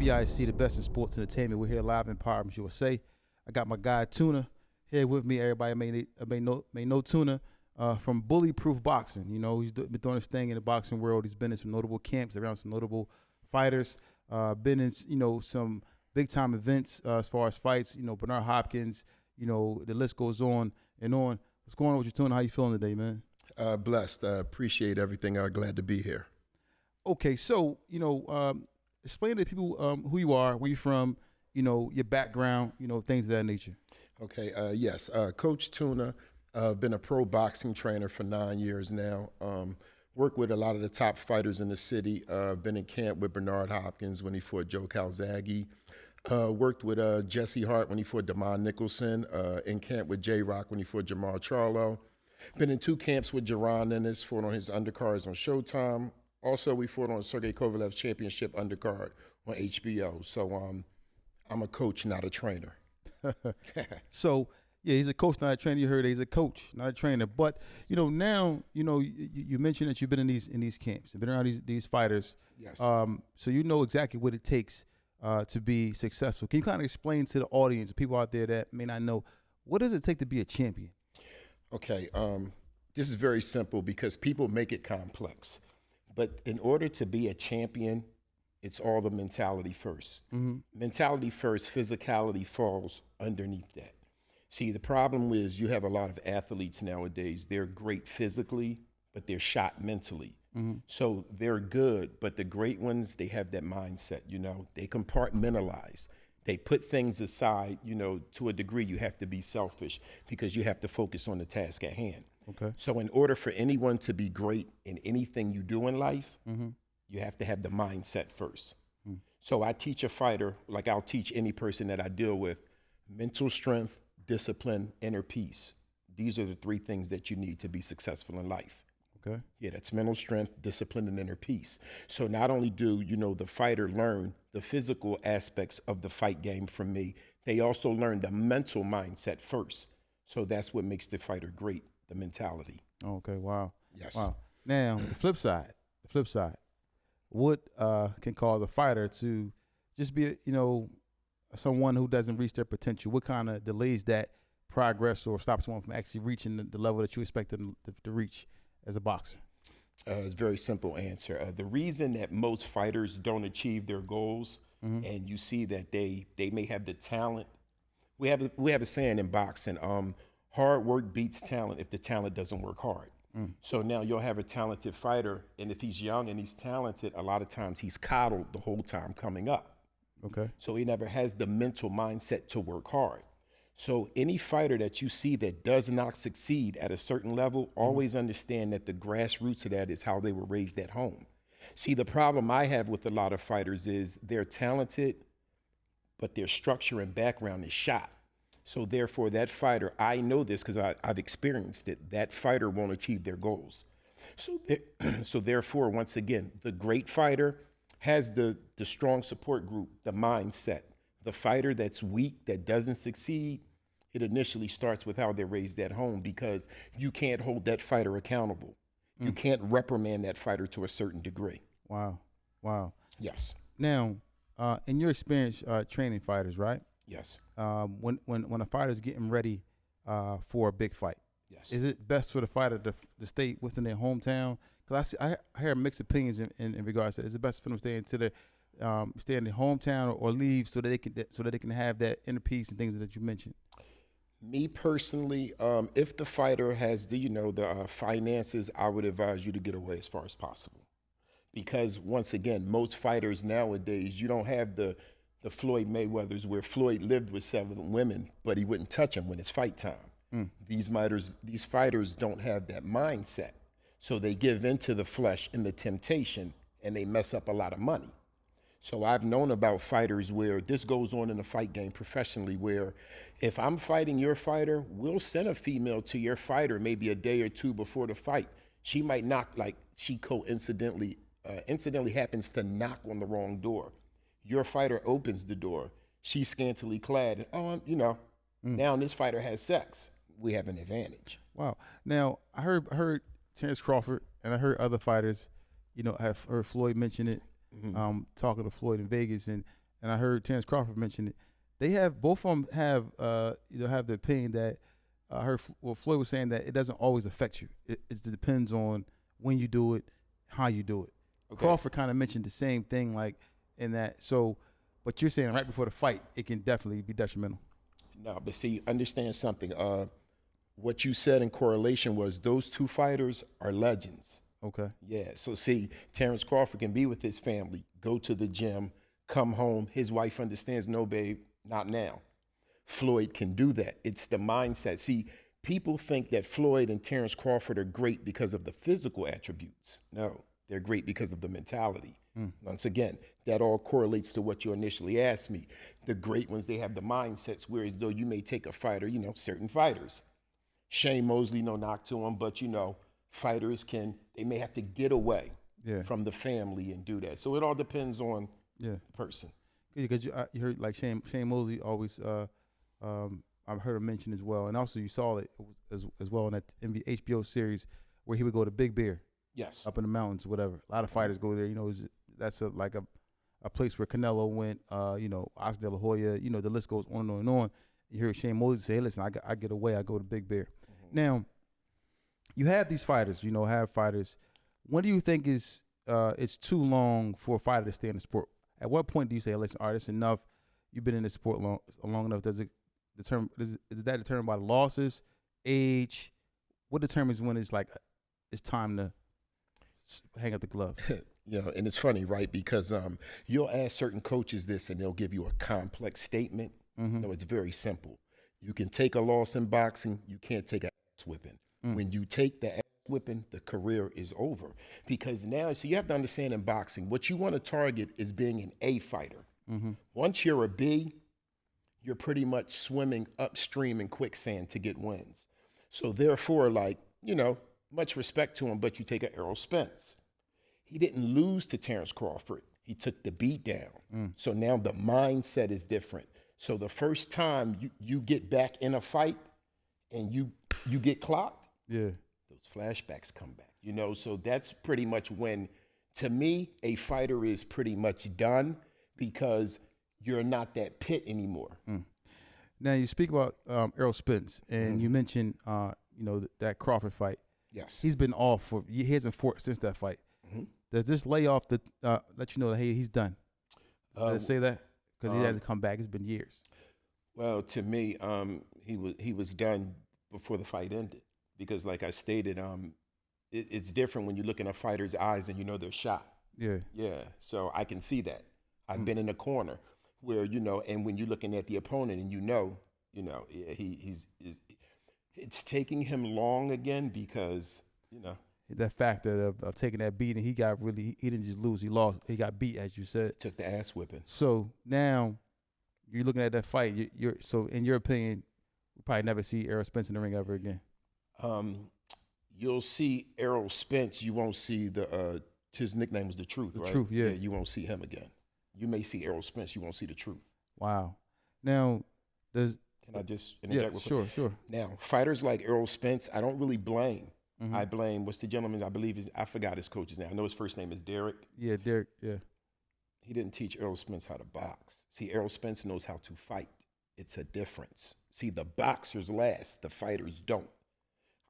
WIC, the best in sports entertainment. We're here live in Empowerment USA. I got my guy Tuna here with me. Everybody may know Tuna from Bullyproof Boxing. You know, he's been doing his thing in the boxing world. He's been in some notable camps around some notable fighters. Been in some big time events as far as fights. You know, Bernard Hopkins. You know, the list goes on and on. What's going on with you, Tuna? How you feeling today, man? Blessed. Appreciate everything. Glad to be here. Okay, so explain to people who you are, where you're from, your background, things of that nature. Okay, yes. Coach Tuna, been a pro boxing trainer for 9 years now. Worked with a lot of the top fighters in the city. Been in camp with Bernard Hopkins when he fought Joe Calzaghe. Worked with Jesse Hart when he fought Damon Nicholson. In camp with J-Rock when he fought Jamar Charlo. Been in 2 camps with Jaron Ennis, fought on his undercards on Showtime. Also, we fought on Sergey Kovalev's championship undercard on HBO. So I'm a coach, not a trainer. So, yeah, he's a coach, not a trainer. You heard he's a coach, not a trainer. But, now, you mentioned that you've been in these camps. You've been around these fighters. Yes. So you know exactly what it takes to be successful. Can you kind of explain to the audience, people out there that may not know, what does it take to be a champion? Okay. This is very simple because people make it complex. But in order to be a champion, it's all the mentality first. Mm-hmm. Mentality first, physicality falls underneath that. See, the problem is you have a lot of athletes nowadays. They're great physically, but they're shot mentally. Mm-hmm. So they're good, but the great ones, they have that mindset, They compartmentalize. They put things aside, to a degree. You have to be selfish because you have to focus on the task at hand. Okay. So in order for anyone to be great in anything you do in life, mm-hmm. you have to have the mindset first. Mm. So I teach a fighter, like I'll teach any person that I deal with, mental strength, discipline, inner peace. These are the 3 things that you need to be successful in life. Okay. Yeah, that's mental strength, discipline, and inner peace. So not only do, the fighter learn the physical aspects of the fight game from me, they also learn the mental mindset first. So that's what makes the fighter great. The mentality. Okay. Wow. Yes. Wow. Now, the flip side, what can cause a fighter to just be, someone who doesn't reach their potential? What kind of delays that progress or stops someone from actually reaching the level that you expect them to reach as a boxer? It's a very simple answer. The reason that most fighters don't achieve their goals, mm-hmm. and you see that they may have the talent. We have a saying in boxing. Hard work beats talent if the talent doesn't work hard. Mm. So now you'll have a talented fighter, and if he's young and he's talented, a lot of times he's coddled the whole time coming up. Okay. So he never has the mental mindset to work hard. So any fighter that you see that does not succeed at a certain level, always understand that the grassroots of that is how they were raised at home. See, the problem I have with a lot of fighters is they're talented, but their structure and background is shot. So therefore, that fighter, I know this because I've experienced it, that fighter won't achieve their goals. So therefore, once again, the great fighter has the strong support group, the mindset. The fighter that's weak, that doesn't succeed, it initially starts with how they're raised at home because you can't hold that fighter accountable. You can't reprimand that fighter to a certain degree. Wow. Yes. Now, in your experience training fighters, right? Yes. When a fighter's getting ready for a big fight, yes, is it best for the fighter to stay within their hometown? Because I hear mixed opinions in regards to that. Is it best for them to stay in their hometown or leave so that they can have that inner peace and things that you mentioned? Me personally, if the fighter has the finances, I would advise you to get away as far as possible, because once again, most fighters nowadays, you don't have the Floyd Mayweathers where Floyd lived with 7 women, but he wouldn't touch them when it's fight time. Mm. These fighters don't have that mindset. So they give into the flesh and the temptation, and they mess up a lot of money. So I've known about fighters where this goes on in the fight game professionally, where if I'm fighting your fighter, we'll send a female to your fighter maybe a day or 2 before the fight. She might knock, she incidentally happens to knock on the wrong door. Your fighter opens the door. She's scantily clad. And, now this fighter has sex. We have an advantage. Wow. Now, I heard Terrence Crawford, and I heard other fighters, I've heard Floyd mention it, talking to Floyd in Vegas. And and I heard Terrence Crawford mention it. They have both of them have have the opinion that I heard Floyd was saying that it doesn't always affect you. It depends on when you do it, how you do it. Okay. Crawford kind of mentioned the same thing, like in that. So, but you're saying right before the fight, it can definitely be detrimental. No, but see, understand something. What you said in correlation was those two fighters are legends. Okay. Yeah. So see, Terrence Crawford can be with his family, go to the gym, come home. His wife understands, no, babe, not now. Floyd can do that. It's the mindset. See, people think that Floyd and Terrence Crawford are great because of the physical attributes. No, they're great because of the mentality. Once again, that all correlates to what you initially asked me. The great ones, they have the mindsets, whereas though you may take a fighter, certain fighters. Shane Mosley, no knock to him, but, fighters they may have to get away from the family and do that. So it all depends on the person. Because you heard like Shane Mosley always, I've heard him mention as well, and also you saw it as well in that HBO series where he would go to Big Bear, up in the mountains, whatever. A lot of fighters go there. That's a place where Canelo went. Oscar De La Hoya. The list goes on and on and on. You hear Shane Mosley say, "Hey, listen, I get away. I go to Big Bear." Mm-hmm. Now, you have these fighters. Have fighters. When do you think it's too long for a fighter to stay in the sport? At what point do you say, "Listen, all right, it's enough. You've been in this sport long enough." Is that determined by the losses, age? What determines when it's time to hang up the gloves? And it's funny, right? Because you'll ask certain coaches this, and they'll give you a complex statement. Mm-hmm. No, it's very simple. You can take a loss in boxing. You can't take an ass whipping. When you take the ass whipping, the career is over. Because now, so you have to understand in boxing, what you want to target is being an A fighter. Mm-hmm. Once you're a B, you're pretty much swimming upstream in quicksand to get wins. So therefore, much respect to him, but you take an Errol Spence. He didn't lose to Terrence Crawford. He took the beat down. So now the mindset is different. So the first time you get back in a fight and you get clocked, those flashbacks come back. So that's pretty much when, to me, a fighter is pretty much done because you're not that pit anymore. Now you speak about Errol Spence, and you mentioned that Crawford fight. Yes, he's been off he hasn't fought since that fight. Mm-hmm. Does this layoff let you know that hey, he's done? Does it say that? Because he hasn't come back. It's been years. Well, to me, he was done before the fight ended because, like I stated, it's different when you look in a fighter's eyes and they're shot. Yeah. So I can see that. I've been in a corner where and when you're looking at the opponent and he's it's taking him long again because that factor of taking that beating, he didn't just lose, he lost, he got beat, as you said. Took the ass whipping. So now you're looking at that fight. So in your opinion, we'll probably never see Errol Spence in the ring ever again. You'll see Errol Spence. You won't see his nickname was The Truth, right? The Truth, yeah. You won't see him again. You may see Errol Spence. You won't see The Truth. Wow. Now, can I just interject? Yeah, sure. Now, fighters like Errol Spence, I don't really blame. Mm-hmm. I blame, what's the gentleman, I believe I forgot his coach's name. I know his first name is Derek. Yeah, Derek, yeah. He didn't teach Errol Spence how to box. See, Errol Spence knows how to fight. It's a difference. See, the boxers last, the fighters don't.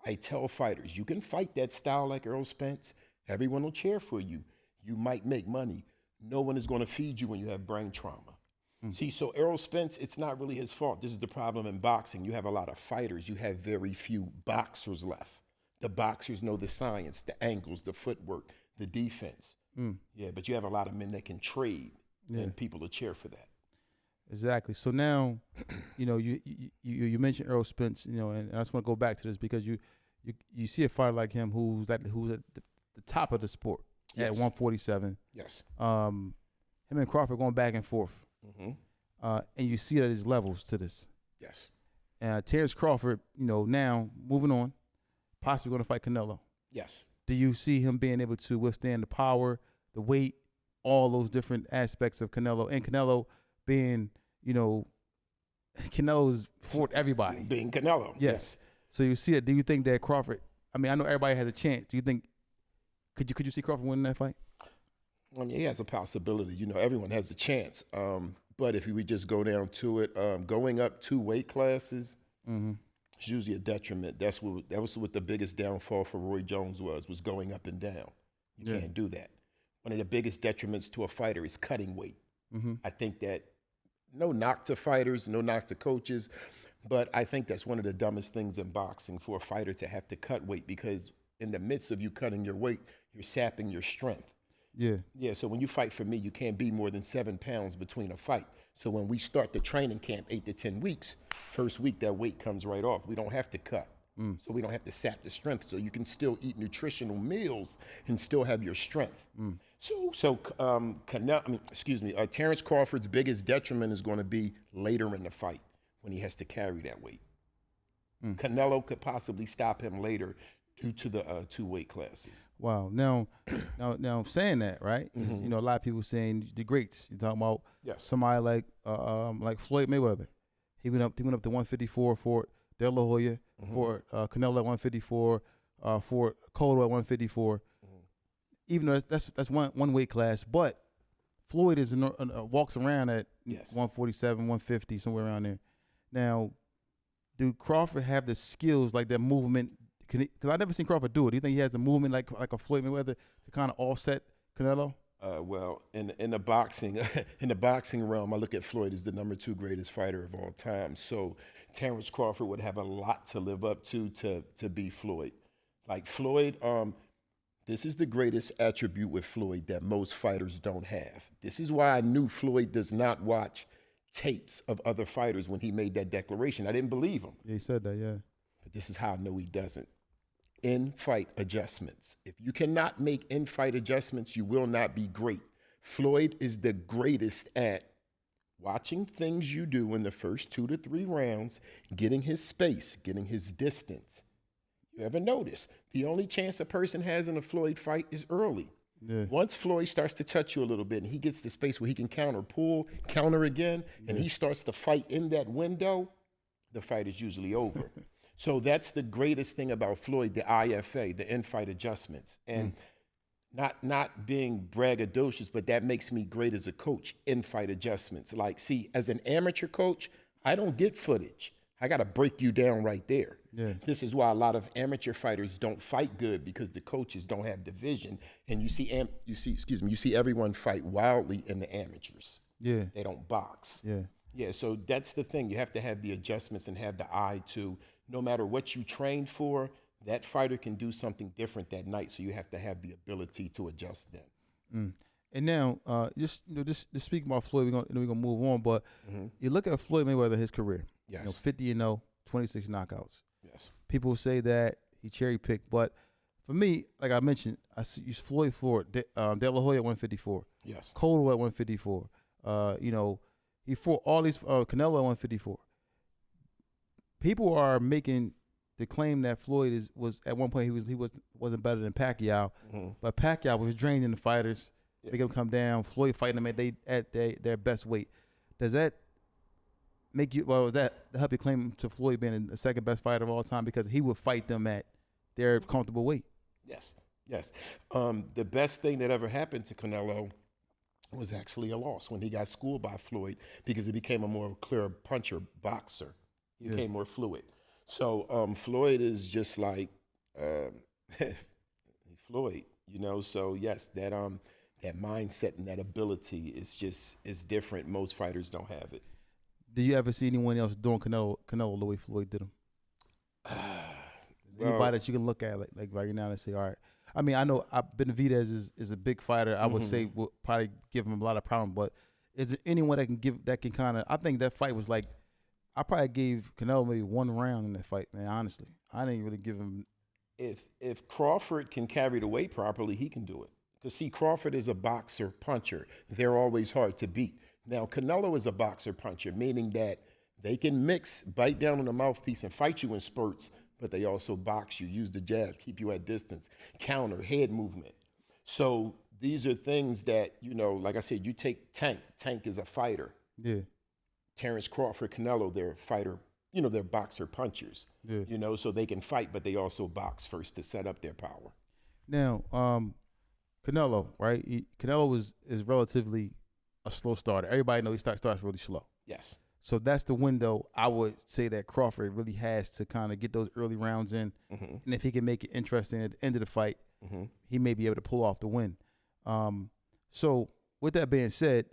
I tell fighters, you can fight that style like Errol Spence. Everyone will cheer for you. You might make money. No one is going to feed you when you have brain trauma. Mm-hmm. See, so Errol Spence, it's not really his fault. This is the problem in boxing. You have a lot of fighters. You have very few boxers left. The boxers know the science, the angles, the footwork, the defense. Yeah, but you have a lot of men that can trade, and people will cheer for that. Exactly. So now, you mentioned Errol Spence, and I just want to go back to this because you see a fighter like him who's at the top of the sport at 147. Yes. Him and Crawford going back and forth. Mm-hmm. And you see that there's levels to this. Yes. Terrence Crawford, now moving on, possibly going to fight Canelo. Yes. Do you see him being able to withstand the power, the weight, all those different aspects of Canelo, and Canelo being, Canelo's fought everybody. Being Canelo. Yes. So you see it. Do you think that Crawford, I know everybody has a chance. Do you think, could you see Crawford winning that fight? He has a possibility. Everyone has a chance. But if we just go down to it, going up 2 weight classes, Mm-hmm. it's usually a detriment. That was what the biggest downfall for Roy Jones was going up and down. You can't do that. One of the biggest detriments to a fighter is cutting weight. Mm-hmm. I think that, no knock to fighters, no knock to coaches, but I think that's one of the dumbest things in boxing for a fighter to have to cut weight, because in the midst of you cutting your weight, you're sapping your strength. Yeah. Yeah, so when you fight for me, you can't be more than 7 pounds between a fight. So when we start the training camp, 8 to 10 weeks, first week that weight comes right off. We don't have to cut. So we don't have to sap the strength. So you can still eat nutritional meals and still have your strength. Terrence Crawford's biggest detriment is going to be later in the fight when he has to carry that weight. Canelo could possibly stop him later due to the 2 weight classes. Wow. Now, saying that, right? You know, a lot of people saying the greats. You're talking about somebody like Floyd Mayweather. He went up to 154 for De La Hoya, for Canelo at 154, for Cotto at 154. Even though that's one weight class, but Floyd is walks around at 147, 150, somewhere around there. Now, do Crawford have the skills, like that movement? Because I never seen Crawford do it. Do you think he has the movement like a Floyd Mayweather to kind of offset Canelo? Well, in the boxing realm, I look at Floyd as the number 2 greatest fighter of all time. So Terrence Crawford would have a lot to live up to be Floyd. Like Floyd, this is the greatest attribute with Floyd that most fighters don't have. This is why I knew Floyd does not watch tapes of other fighters when he made that declaration. I didn't believe him. Yeah, he said that, yeah. But this is how I know he doesn't. In-fight adjustments. If you cannot make in-fight adjustments, you will not be great. Floyd is the greatest at watching things you do in the first 2 to 3 rounds, getting his space, getting his distance. You ever notice? The only chance a person has in a Floyd fight is early. Yeah. Once Floyd starts to touch you a little bit and he gets the space where he can counter again, and he starts to fight in that window, the fight is usually over. So that's the greatest thing about Floyd, the IFA, the in-fight adjustments. And not being braggadocious, but that makes me great as a coach, in-fight adjustments. Like, see, as an amateur coach, I don't get footage. I got to break you down right there. Yeah. This is why a lot of amateur fighters don't fight good, because the coaches don't have the vision. And you see everyone fight wildly in the amateurs. Yeah. They don't box. Yeah. Yeah, so that's the thing. You have to have the adjustments and have the eye to, no matter what you trained for, that fighter can do something different that night. So you have to have the ability to adjust them. And now, just speaking about Floyd, we're gonna move on. But you look at Floyd Mayweather, his career. Yes. 50-0, 26 knockouts. Yes. People say that he cherry picked, but for me, like I mentioned, I use Floyd for De La Hoya at 154. Yes. Cotto at 154. He fought all these Canelo at 154. People are making the claim that Floyd was at one point he wasn't better than Pacquiao, but Pacquiao was draining the fighters, making them come down. Floyd fighting them at their best weight. Does that make you that help you claim to Floyd being the second best fighter of all time, because he would fight them at their comfortable weight? Yes. The best thing that ever happened to Canelo was actually a loss when he got schooled by Floyd, because he became a more clear puncher, boxer. He became more fluid. So Floyd is just like Floyd, So yes, that mindset and that ability is different. Most fighters don't have it. Do you ever see anyone else doing Canelo the way Floyd did him? Anybody that you can look at like right now and say, all right. I mean, I know Benavidez is a big fighter. I would say will probably give him a lot of problems, but is there anyone that can kind of? I think that fight was like, I probably gave Canelo maybe 1 round in that fight, man. Honestly, I didn't really give him. If Crawford can carry the weight properly, he can do it. Because see, Crawford is a boxer puncher. They're always hard to beat. Now Canelo is a boxer puncher, meaning that they can bite down on the mouthpiece and fight you in spurts, but they also box you, use the jab, keep you at distance, counter, head movement. So these are things that, like I said, you take Tank. Tank is a fighter. Yeah. Terrence Crawford, Canelo, they're a fighter, they're boxer punchers. Yeah. So they can fight, but they also box first to set up their power. Now, Canelo, right? Canelo is relatively a slow starter. Everybody knows he starts really slow. Yes. So that's the window I would say that Crawford really has to kind of get those early rounds in. Mm-hmm. And if he can make it interesting at the end of the fight, Mm-hmm. he may be able to pull off the win. So with that being said,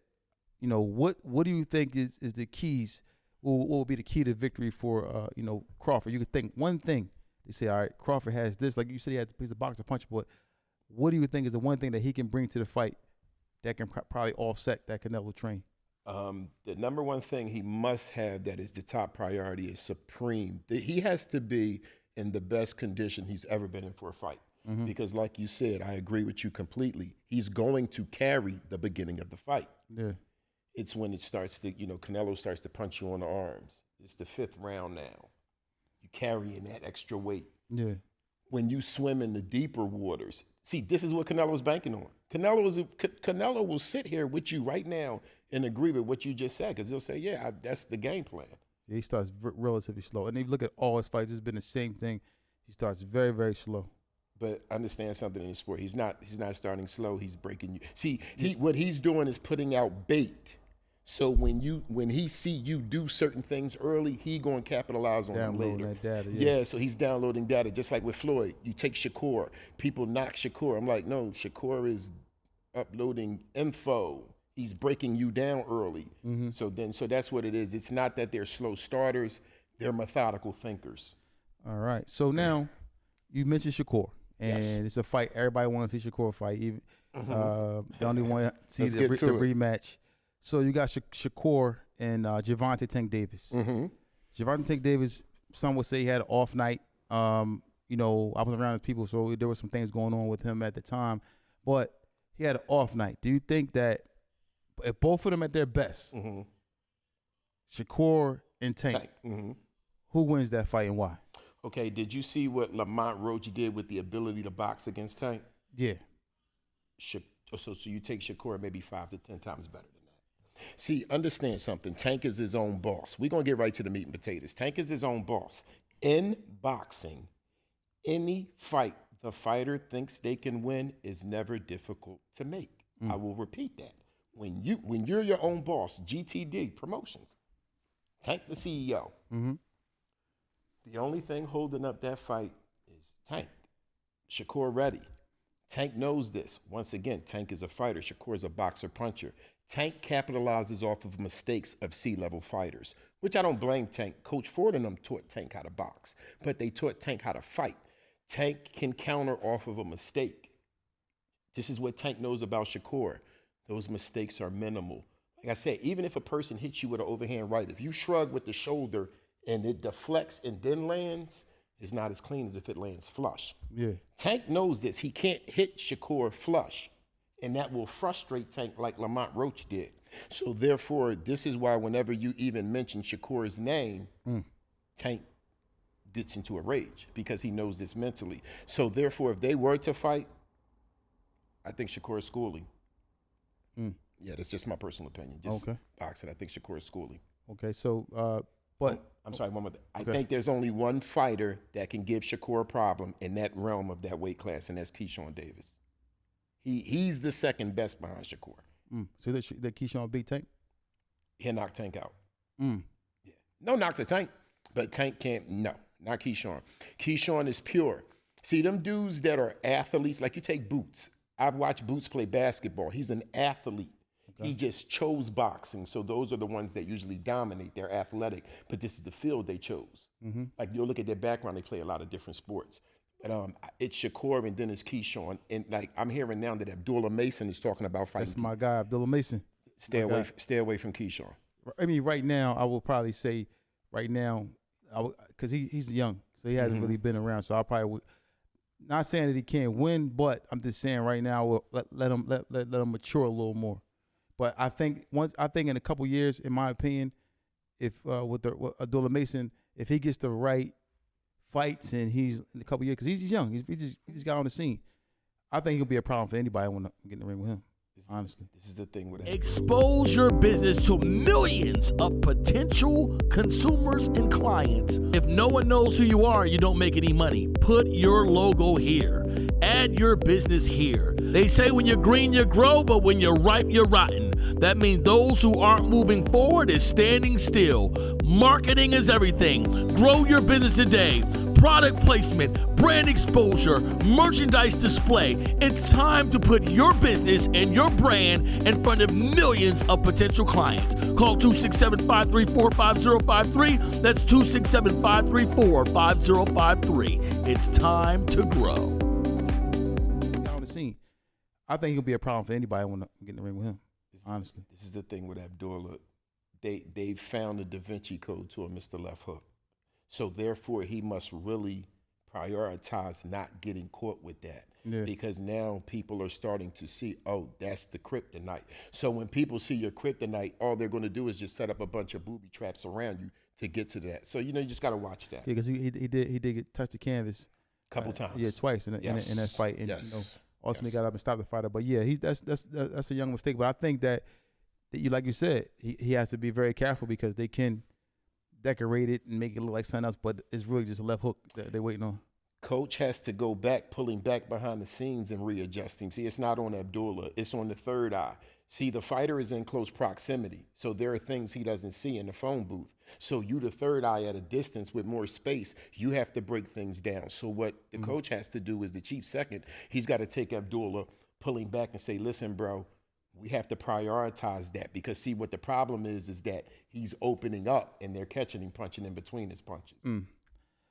you know, what do you think is the keys? What will be the key to victory for, you know, Crawford? You could think one thing. They say, all right, Crawford has this. Like you said, he has a piece of boxer punch, but what do you think is the one thing that he can bring to the fight that can probably offset that Canelo train? The number one thing he must have that is the top priority is supreme. He has to be in the best condition he's ever been in for a fight. Mm-hmm. Because like you said, I agree with you completely. He's going to carry the beginning of the fight. Yeah. It's when it starts to, you know, Canelo starts to punch you on the arms. It's the 5th round now. You carrying that extra weight. Yeah. When you swim in the deeper waters. See, this is what Canelo's banking on. Canelo will sit here with you right now and agree with what you just said, because he'll say, yeah, that's the game plan. Yeah, he starts relatively slow. And if you look at all his fights, it's been the same thing. He starts very, very slow. But understand something in the sport. He's not starting slow. He's breaking you. See, what he's doing is putting out bait. So when he see you do certain things early, he going to capitalize on them later. That data, yeah, so he's downloading data. Just like with Floyd, you take Shakur. People knock Shakur. I'm like, no, Shakur is uploading info. He's breaking you down early. Mm-hmm. So that's what it is. It's not that they're slow starters. They're methodical thinkers. All right. So now you mentioned Shakur. And yes. It's a fight. Everybody wants to see Shakur fight. Even they only want to see the rematch. So you got Shakur and Gervonta Tank Davis. Mm-hmm. Gervonta Tank Davis, some would say he had an off night. You know, I was around his people, so there were some things going on with him at the time. But he had an off night. Do you think that if both of them at their best, mm-hmm. Shakur and Tank, mm-hmm. who wins that fight and why? Okay, did you see what Lamont Roach did with the ability to box against Tank? Yeah. So you take Shakur maybe 5 to 10 times better than that. See, understand something. Tank is his own boss. We're going to get right to the meat and potatoes. Tank is his own boss. In boxing, any fight the fighter thinks they can win is never difficult to make. I will repeat that. When you're your own boss, GTD, promotions, Tank the CEO, mm-hmm. the only thing holding up that fight is Tank. Shakur ready. Tank knows this. Once again, Tank is a fighter. Shakur is a boxer puncher. Tank capitalizes off of mistakes of C-level fighters, which I don't blame Tank. Coach Ford and them taught Tank how to box, but they taught Tank how to fight. Tank can counter off of a mistake. This is what Tank knows about Shakur. Those mistakes are minimal. Like I said, even if a person hits you with an overhand right, if you shrug with the shoulder and it deflects and then lands, it's not as clean as if it lands flush. Yeah. Tank knows this. He can't hit Shakur flush, and that will frustrate Tank like Lamont Roach did. So therefore, this is why whenever you even mention Shakur's name, Tank gets into a rage because he knows this mentally. So therefore, if they were to fight, I think Shakur is schooling. Yeah, that's just my personal opinion. Just boxing. I think Shakur is schooling. Okay, so but I'm sorry, one more thing. I think there's only one fighter that can give Shakur a problem in that realm of that weight class, and that's Keyshawn Davis. He's the second best behind Shakur. So that Keyshawn beat Tank? He'll knock Tank out. Yeah. No knock to Tank, but Tank can't. No, not Keyshawn. Keyshawn is pure. See, them dudes that are athletes, like you take Boots. I've watched Boots play basketball. He's an athlete. Okay. He just chose boxing. So those are the ones that usually dominate. They're athletic, but this is the field they chose. Like you'll look at their background, they play a lot of different sports. But it's Shakur and then it's Keyshawn. And like I'm hearing now that Abdullah Mason is talking about fighting. That's my guy, Abdullah Mason. Stay away from Keyshawn. I mean, right now, I will probably say right now, because he's young, so he hasn't really been around. So I probably would. Not saying that he can't win, but I'm just saying right now we'll let him mature a little more. But I think in a couple years, in my opinion, if with Abdullah Mason, if he gets the right fights and he's in a couple years, because he's young, he just got on the scene, I think he'll be a problem for anybody when get in the ring with him. Honestly, this is the thing with it. Expose your business to millions of potential consumers and clients. If no one knows who you are, you don't make any money. Put your logo here. Add your business here. They say when you're green, you grow, but when you're ripe, you're rotten. That means those who aren't moving forward is standing still. Marketing is everything. Grow your business today. Product placement, brand exposure, merchandise display. It's time to put your business and your brand in front of millions of potential clients. Call 267-534-5053. That's 267-534-5053. It's time to grow. On the scene, I think he'll be a problem for anybody want to get in the ring with him. Honestly, this is the thing with Abdullah. They found the Da Vinci Code to him, Mr. Left Hook. So therefore, he must really prioritize not getting caught with that. Yeah. Because now people are starting to see, oh, that's the kryptonite. So when people see your kryptonite, all they're going to do is just set up a bunch of booby traps around you to get to that. So, you just got to watch that. Yeah, because he did touch the canvas a couple times. Yeah, twice in that fight. And, ultimately got up and stopped the fighter. But yeah, that's a young mistake. But I think that you, like you said, he has to be very careful because they can decorate it and make it look like something else, but it's really just a left hook that they're waiting on. Coach has to go back, pulling back behind the scenes and readjusting. See, it's not on Abdullah. It's on the third eye. See, the fighter is in close proximity, so there are things he doesn't see in the phone booth. So you, the third eye at a distance with more space, you have to break things down. So what the coach has to do is the chief second. He's got to take Abdullah, pulling back and say, listen, bro, we have to prioritize that because, see, what the problem is that he's opening up and they're catching him punching in between his punches.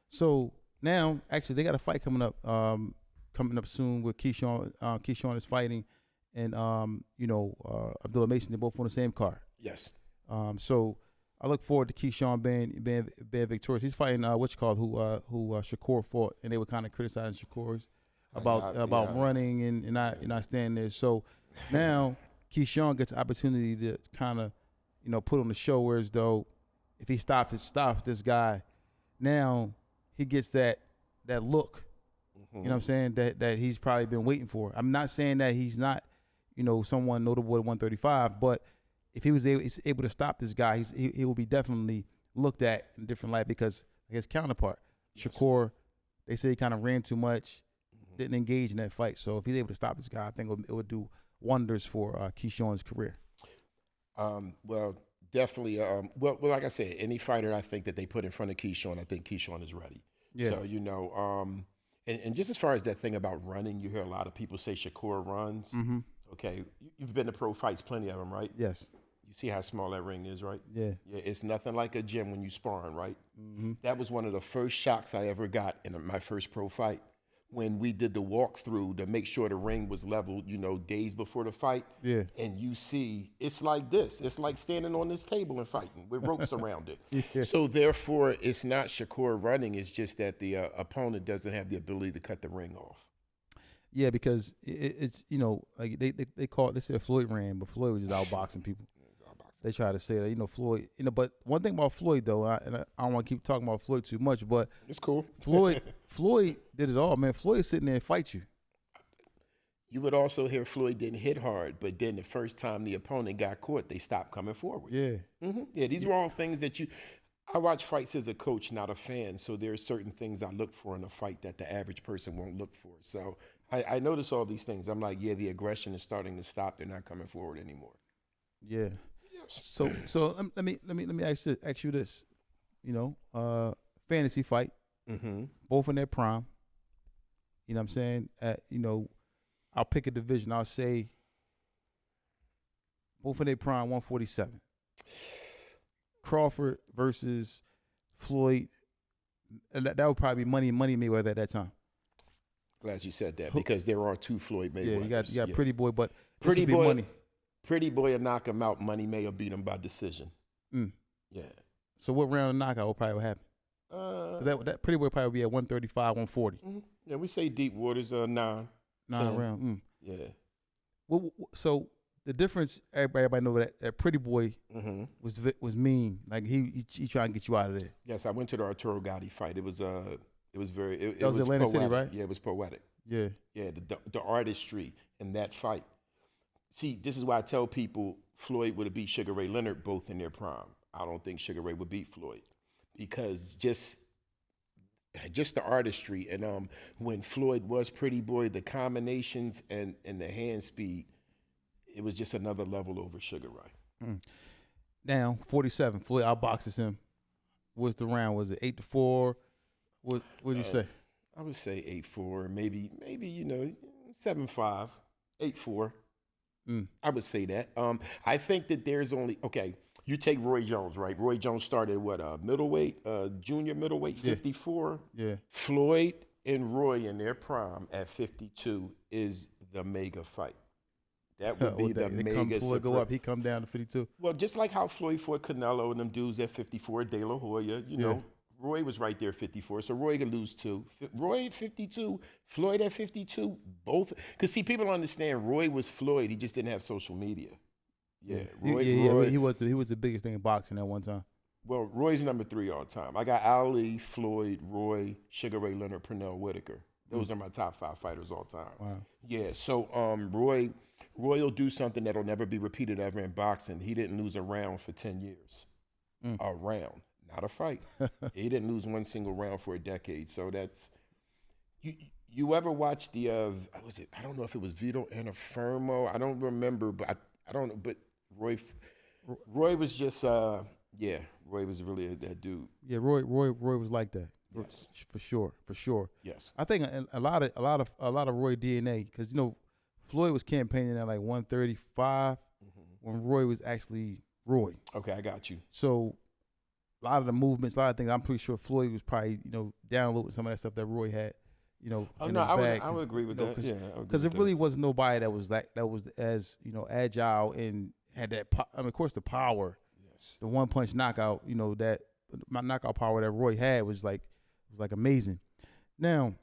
So now, actually, they got a fight coming up soon with Keyshawn. Keyshawn is fighting, and Abdullah Mason. They're both on the same card. Yes. So I look forward to Keyshawn being victorious. He's fighting who Shakur fought, and they were kind of criticizing Shakur's about running and not standing there. So now Keyshawn gets the opportunity to kind of put on the show, whereas though if he stops this guy, now he gets that look. You know what I'm saying? That he's probably been waiting for. I'm not saying that he's not, someone notable at 135, but if he was able to stop this guy, he will be definitely looked at in a different light because his counterpart, Shakur, they say he kind of ran too much, didn't engage in that fight. So if he's able to stop this guy, I think it would do wonders for Keyshawn's career. Well, definitely. Well, like I said, any fighter I think that they put in front of Keyshawn, I think Keyshawn is ready. Yeah. So, and just as far as that thing about running, you hear a lot of people say Shakur runs. Mm-hmm. Okay, you've been to pro fights, plenty of them, right? Yes. You see how small that ring is, right? Yeah. Yeah, it's nothing like a gym when you sparring, right? Mm-hmm. That was one of the first shocks I ever got in my first pro fight. When we did the walkthrough to make sure the ring was leveled, days before the fight. Yeah. And you see, it's like this. It's like standing on this table and fighting with ropes around it. Yeah. So therefore, it's not Shakur running. It's just that the opponent doesn't have the ability to cut the ring off. Yeah, because it's like they call it. They say Floyd ran, but Floyd was just outboxing people. They try to say that Floyd. But one thing about Floyd though, and I don't want to keep talking about Floyd too much, but it's cool. Floyd did it all, man. Floyd sitting there and fight you. You would also hear Floyd didn't hit hard, but then the first time the opponent got caught, they stopped coming forward. Yeah. Mm-hmm. Yeah, these were all things that I watch fights as a coach, not a fan, so there are certain things I look for in a fight that the average person won't look for. So I notice all these things. I'm like, yeah, the aggression is starting to stop. They're not coming forward anymore. Yeah. So let me ask you this, fantasy fight, both in their prime. You know what I'm saying? I'll pick a division. I'll say both in their prime, 147. Crawford versus Floyd. That would probably be Money Mayweather at that time. Glad you said that because there are two Floyd Mayweathers. Yeah, you got Pretty Boy, but Pretty Boy. Money. Pretty Boy will knock him out. Money May will beat him by decision. Yeah. So what round of knockout will probably happen? That Pretty Boy probably be at 135, 140. Mm-hmm. Yeah, we say deep waters 9 round. Yeah. Well, so the difference, everybody know that Pretty Boy was mean. Like he trying to get you out of there. Yes, I went to the Arturo Gotti fight. It was very. It was Atlantic poetic. City, right? Yeah, it was poetic. Yeah. Yeah, the artistry in that fight. See, this is why I tell people Floyd would have beat Sugar Ray Leonard both in their prime. I don't think Sugar Ray would beat Floyd because just the artistry. And when Floyd was Pretty Boy, the combinations and the hand speed, it was just another level over Sugar Ray. Now, 47, Floyd outboxes him. What's the round? Was it 8-4? What did you say? I would say 8-4, maybe 7-5, 8-4. I would say that. I think that there's only you take Roy Jones, right? Roy Jones started middleweight, junior middleweight, 54. Yeah. Floyd and Roy in their prime at 52 is the mega fight. That would be the mega. Floyd go up, he come down to 52. Well, just like how Floyd fought Canelo and them dudes at 54, De La Hoya, you know, Roy was right there at 54, so Roy could lose too. Roy at 52, Floyd at 52, both. Because, see, people don't understand, Roy was Floyd. He just didn't have social media. Yeah, Roy. He was the biggest thing in boxing at one time. Well, Roy's number 3 all time. I got Ali, Floyd, Roy, Sugar Ray Leonard, Pernell Whitaker. Those are my top 5 fighters all time. Wow. Yeah, so Roy will do something that'll never be repeated ever in boxing. He didn't lose a round for 10 years. A round, not a fight. He didn't lose one single round for a decade. So that's you ever watch the I don't know if it was Vito Anafirmo. I don't remember, but I don't know. But Roy was just Roy was really that dude. Yeah, Roy was like that. Yes. For sure. Yes. I think a lot of Roy DNA, because Floyd was campaigning at like 135 when Roy was actually Roy. Okay, I got you. So a lot of the movements, a lot of things, I'm pretty sure Floyd was probably, downloading some of that stuff that Roy had, in his bag. I would agree with that. Because it really was nobody that was as, agile and had that, of course, the power. Yes. The one punch knockout, that my knockout power that Roy had was like amazing. Now,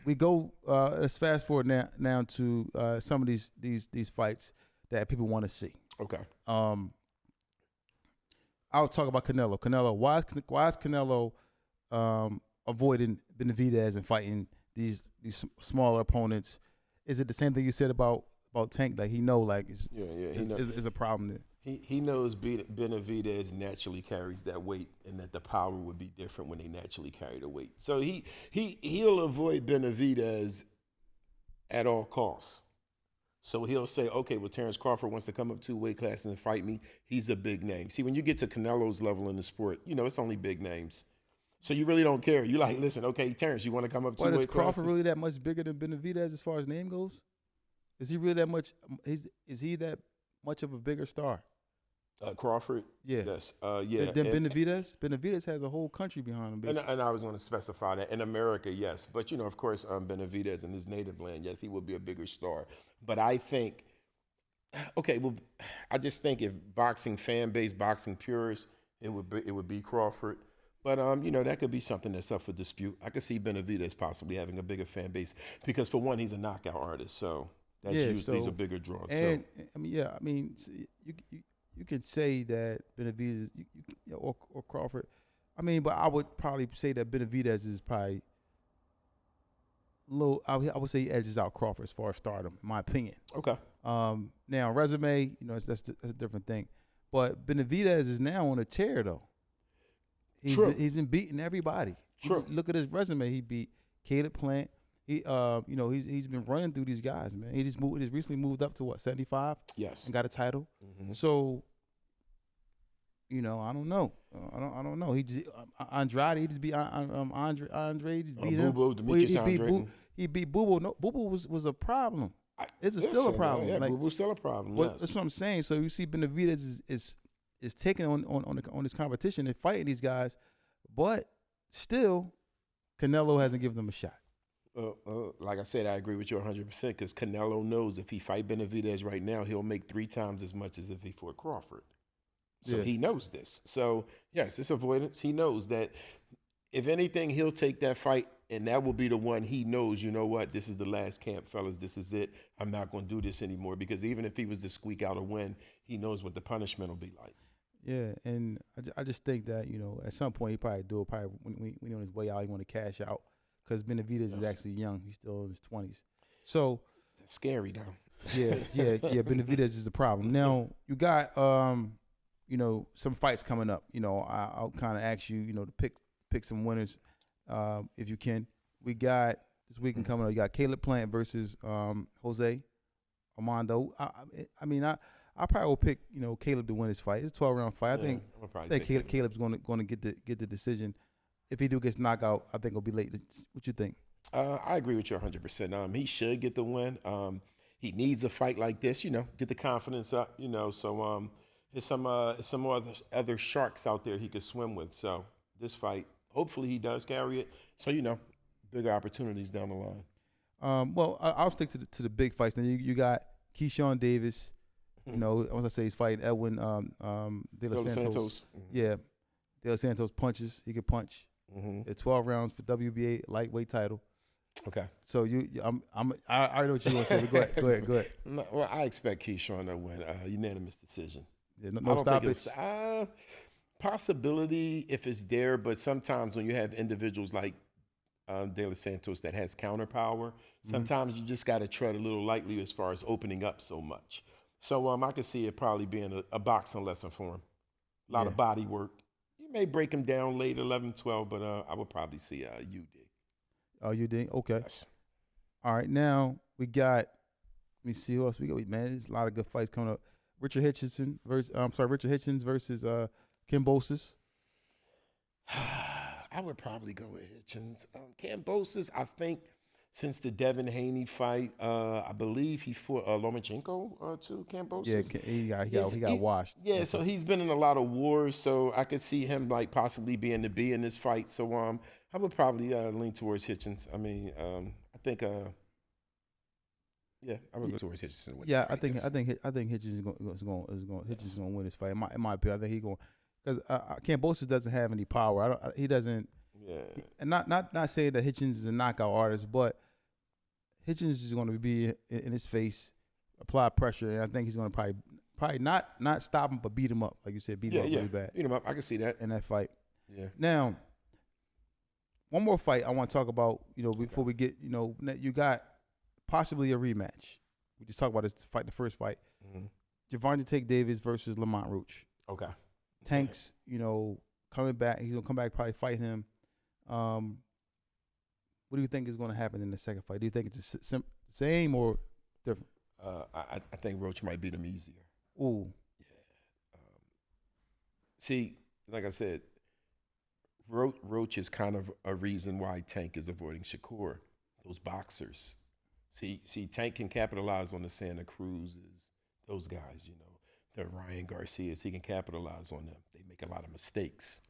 we go. Let's fast forward now to some of these fights that people want to see. Okay. I'll talk about Canelo. Canelo, why is Canelo avoiding Benavidez and fighting these smaller opponents? Is it the same thing you said about Tank? Like he is a problem there. He knows Benavidez naturally carries that weight, and that the power would be different when they naturally carry the weight. So he'll avoid Benavidez at all costs. So he'll say, okay, well, Terrence Crawford wants to come up 2 weight classes and fight me. He's a big name. See, when you get to Canelo's level in the sport, it's only big names. So you really don't care. You like, listen, okay, Terrence, you want to come up 2 weight classes? Is Crawford really that much bigger than Benavidez as far as name goes? Is he really that much? Is he that much of a bigger star? Crawford? Yeah. Yes. Then Benavidez? Benavidez has a whole country behind him. And I was going to specify that. In America, yes. But, of course, Benavidez in his native land, yes, he would be a bigger star. But I think, I just think if boxing fan base, boxing purists, it would be Crawford. But, that could be something that's up for dispute. I could see Benavidez possibly having a bigger fan base because, for one, he's a knockout artist. So that's usually a bigger draw, too. You could say that Benavidez or Crawford. But I would probably say that Benavidez is probably low. I would say he edges out Crawford as far as stardom, in my opinion. Okay. Now resume, that's a different thing. But Benavidez is now on a tear though. He's been beating everybody. True. Look at his resume. He beat Caleb Plant. He's been running through these guys, man. He just recently moved up to 75? Yes. And got a title. Mm-hmm. So, I don't know. I don't know. He just Andrade. He just beat Andre. Just beat him. He beat Boo Boo. No, Boo Boo was a problem. Still a problem. Yeah, Boo Boo's still a problem. Yes. That's what I'm saying. So you see, Benavidez is taking on this competition and fighting these guys, but still, Canelo hasn't given them a shot. Like I said, I agree with you 100% because Canelo knows if he fight Benavidez right now, he'll make 3 times as much as if he fought Crawford. So he knows this. So, yes, it's avoidance. He knows that if anything, he'll take that fight, and that will be the one he knows, you know what, this is the last camp, fellas. This is it. I'm not going to do this anymore because even if he was to squeak out a win, he knows what the punishment will be like. Yeah, and I just think that, at some point he probably do it. Probably when on his way out, he want to cash out. Because Benavidez is actually young. He's still in his 20s. So that's scary now. Yeah. Benavidez is the problem. Now, you got some fights coming up. I'll kind of ask you, to pick some winners if you can. We got this weekend coming up. You got Caleb Plant versus Jose Armando. I mean, I probably will pick Caleb to win this fight. It's a 12-round fight. I think Caleb's going to get the decision. If he gets knocked out, I think it'll be late. What you think? I agree with you 100%. He should get the win. He needs a fight like this, get the confidence up, So there's some more other sharks out there he could swim with. So this fight, hopefully he does carry it. So bigger opportunities down the line. Well, I'll stick to the big fights. Then you got Keyshawn Davis. Once I say he's fighting Edwin De Los Santos. Yeah, De Los Santos punches. He can punch. It's 12 rounds for WBA lightweight title. Okay. So I already know what you're gonna say. But go ahead. No, well, I expect Keyshawn to win unanimous decision. Yeah, no stoppage. Possibility if it's there, but sometimes when you have individuals like De Los Santos that has counter power, sometimes you just got to tread a little lightly as far as opening up so much. So I could see it probably being a boxing lesson for him. A lot of body work. You may break him down late 11, 12, but I would probably see UD. Oh, you did? Okay. Yes. All right, now we got, let me see who else we got. Man, there's a lot of good fights coming up. Richard Hitchens versus Kambosos. I would probably go with Hitchens. Kambosos, I think since the Devin Haney fight, I believe he fought Lomachenko to Kambosos. Yeah, he got washed. Yeah, so he's been in a lot of wars, so I could see him like possibly being the B in this fight. So I would probably lean towards Hitchens. I mean, I think I would go towards Hitchens. I think Hitchens is going to win this fight. In my opinion, I think he's going because Kambosos doesn't have any power. He doesn't. Yeah. And not saying that Hitchens is a knockout artist, but Hitchens is going to be in his face, apply pressure, and I think he's going to probably not stop him, but beat him up, like you said, beat him up really bad. Beat him up. I can see that in that fight. Yeah. Now, one more fight I want to talk about. Before we get, you got possibly a rematch. We just talked about this fight, the first fight. Gervonta Tank Davis versus Lamont Roach. Okay. Tank's, coming back. He's gonna come back, probably fight him. What do you think is going to happen in the second fight? Do you think it's the same or different? I think Roach might beat him easier. Ooh. Yeah. See, like I said, Roach is kind of a reason why Tank is avoiding Shakur. Those boxers. See, Tank can capitalize on the Santa Cruzes, those guys, the Ryan Garcias. He can capitalize on them. They make a lot of mistakes.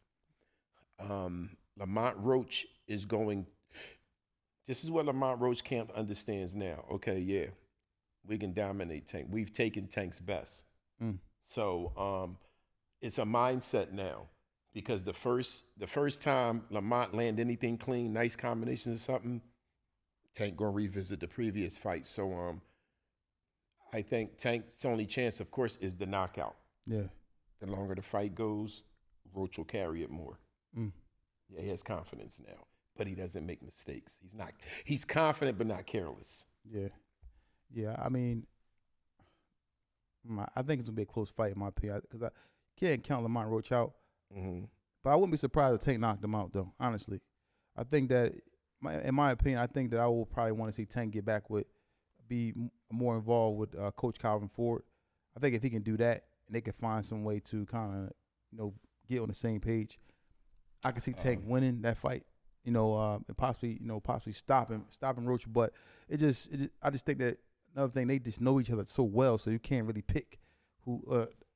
Lamont Roach is going. This is what Lamont Roach camp understands now. Okay, yeah, we can dominate Tank. We've taken Tank's best. So it's a mindset now because the first time Lamont land anything clean, nice combinations or something, Tank gonna revisit the previous fight. So I think Tank's only chance, of course, is the knockout. Yeah. The longer the fight goes, Roach will carry it more. Yeah, he has confidence now, but he doesn't make mistakes. He's confident but not careless. Yeah. I mean, I think it's gonna be a close fight in my opinion because I can't count Lamont Roach out. But I wouldn't be surprised if Tank knocked him out though. Honestly, I think that, in my opinion, I think that I will probably want to see Tank be more involved with Coach Calvin Ford. I think if he can do that and they can find some way to kind of get on the same page, I can see Tank winning that fight, and possibly stopping Roach. But I just think that another thing, they just know each other so well, so you can't really pick who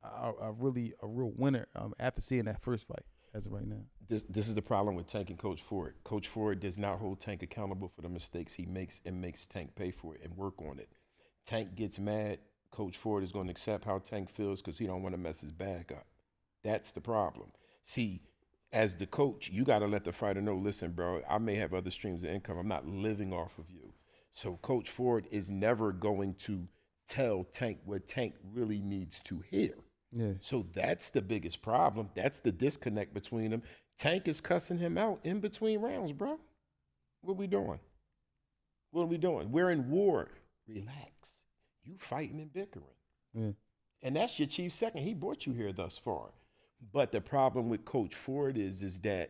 a real winner after seeing that first fight as of right now. This is the problem with Tank and Coach Ford. Coach Ford does not hold Tank accountable for the mistakes he makes and makes Tank pay for it and work on it. Tank gets mad. Coach Ford is going to accept how Tank feels because he don't want to mess his bag up. That's the problem. See, as the coach, you got to let the fighter know, listen, bro, I may have other streams of income. I'm not living off of you. So Coach Ford is never going to tell Tank what Tank really needs to hear. Yeah. So that's the biggest problem. That's the disconnect between them. Tank is cussing him out in between rounds, bro. What we doing? We're in war. Relax. You fighting and bickering. Yeah. And that's your chief second. He brought you here thus far. But the problem with Coach Ford is that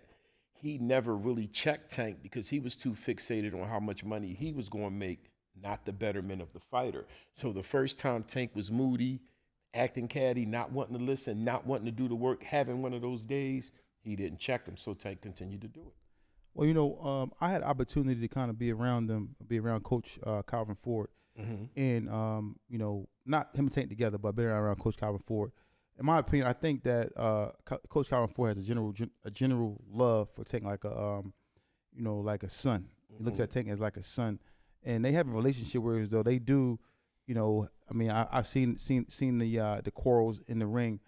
he never really checked Tank because he was too fixated on how much money he was going to make, not the betterment of the fighter. So the first time Tank was moody, acting catty, not wanting to listen, not wanting to do the work, having one of those days, he didn't check him, so Tank continued to do it. Well, you know, I had opportunity to kind of be around Coach Calvin Ford, and you know, not him and Tank together, but being around Coach Calvin Ford. In my opinion, I think that Coach Calvin Ford has a general love for Tank, like a you know, like a son. He looks at Tank as like a son, and they have a relationship where as though they do, you know. I mean, I've seen the quarrels in the ring,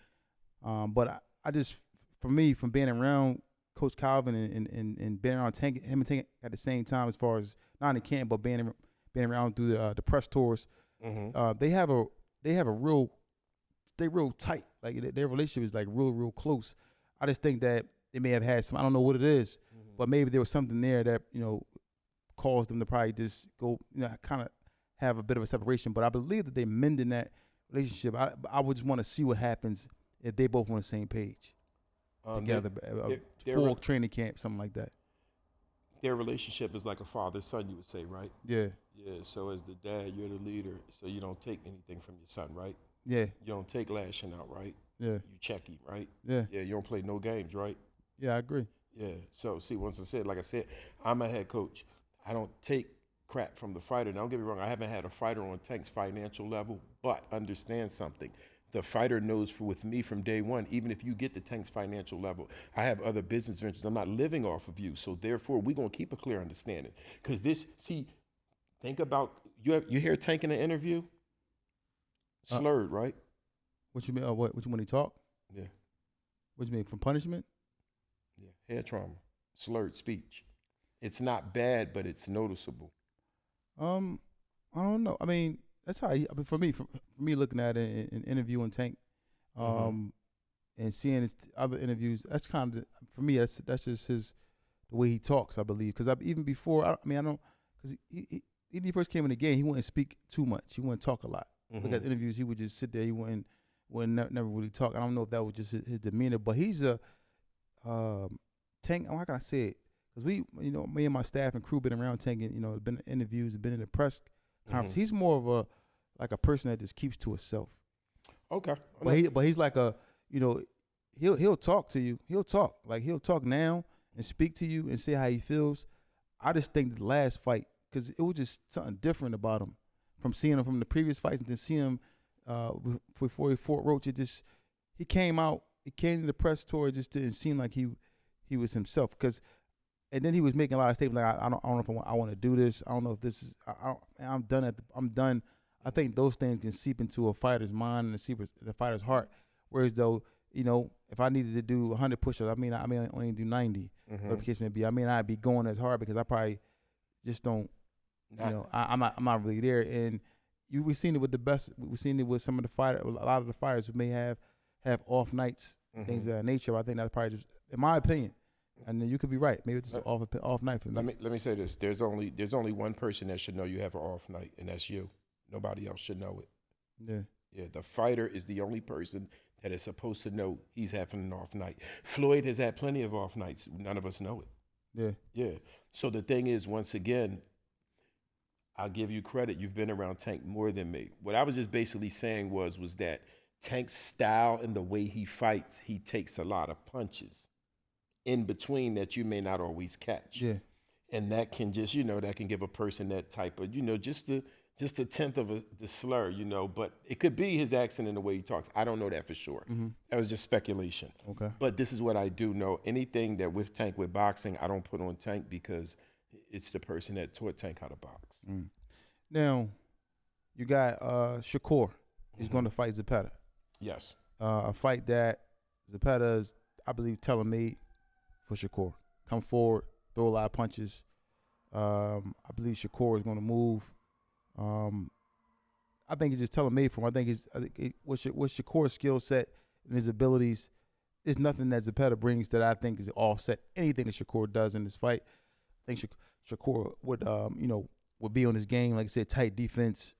but I just, for me, from being around Coach Calvin and being around Tank, him and Tank at the same time, as far as not in the camp, but being around through the press tours, they have a real, they real tight. Like their relationship is like real close. I just think that they may have had some, I don't know what it is, but maybe there was something there that, you know, caused them to probably just go, you know, kind of have a bit of a separation. But I believe that they mending that relationship. I would just want to see what happens if they both on the same page together, full training camp, something like that. Their relationship is like a father-son, you would say, right? Yeah. Yeah, so as the dad, you're the leader, so you don't take anything from your son, right? Yeah. You don't take lashing out, right? Yeah. You check him, right? Yeah. Yeah, you don't play no games, right? Yeah, I agree. Yeah, so see, like I said, I'm a head coach. I don't take crap from the fighter. Now, don't get me wrong, I haven't had a fighter on Tank's financial level, but understand something. The fighter knows with me from day one, even if you get to Tank's financial level, I have other business ventures. I'm not living off of you. So therefore, we're going to keep a clear understanding. Because think about, you hear Tank in an interview? Slurred, right? What you mean? What you mean he talk? Yeah. What you mean, from punishment? Yeah, head trauma, slurred speech. It's not bad, but it's noticeable. I don't know. I mean, that's how for me looking at it and interviewing Tank, and seeing his other interviews, that's kind of, for me, that's just the way he talks, I believe. Because even before, because he when he first came in the game, he wouldn't speak too much. He wouldn't talk a lot. Look at interviews, he would just sit there. He wouldn't never really talk. I don't know if that was just his demeanor, but he's a Tank. How can I say it? Because me and my staff and crew been around Tank, and been in interviews, been in the press conference. He's more of a person that just keeps to himself. Okay, but he's like he'll talk to you. He'll talk now and speak to you and say how he feels. I just think the last fight, because it was just something different about him from seeing him from the previous fights, and then seeing him before he fought Roach. He came to the press tour, it just didn't seem like he was himself. And then he was making a lot of statements like, I don't know if I want to do this. I don't know if this is. I'm done. I'm done. I think those things can seep into a fighter's mind and seep into the fighter's heart. Whereas though, if I needed to do 100 push-ups, I may only do 90. Whatever the case may be. I may not be going as hard because I probably just don't. I'm not really there. And we've seen it with the best. We've seen it with some of the fighters. A lot of the fighters who may have off nights, things of that nature. I think that's probably just, in my opinion. And then you could be right. Maybe it's just off night for me. Let me say this. There's only one person that should know you have an off night, and that's you. Nobody else should know it. Yeah. Yeah. The fighter is the only person that is supposed to know he's having an off night. Floyd has had plenty of off nights. None of us know it. Yeah. Yeah. So the thing is, once again, I'll give you credit. You've been around Tank more than me. What I was just basically saying was that Tank's style and the way he fights, he takes a lot of punches in between that you may not always catch. Yeah. And that can just, that can give a person that type of, just a tenth of the slur, but it could be his accent and the way he talks. I don't know that for sure. That was just speculation. Okay. But this is what I do know. Anything that with Tank, with boxing, I don't put on Tank because it's the person that taught Tank how to box. Now, you got Shakur. He's going to fight Zepeda. Yes. A fight that Zepeda is, I believe, tailor-made for Shakur. Come forward, throw a lot of punches. I believe Shakur is going to move. I think it's just tailor-made for him. With Shakur's skill set and his abilities, there's nothing that Zepeda brings that I think is offset anything that Shakur does in this fight. I think Shakur would be on his game, like I said, tight defense,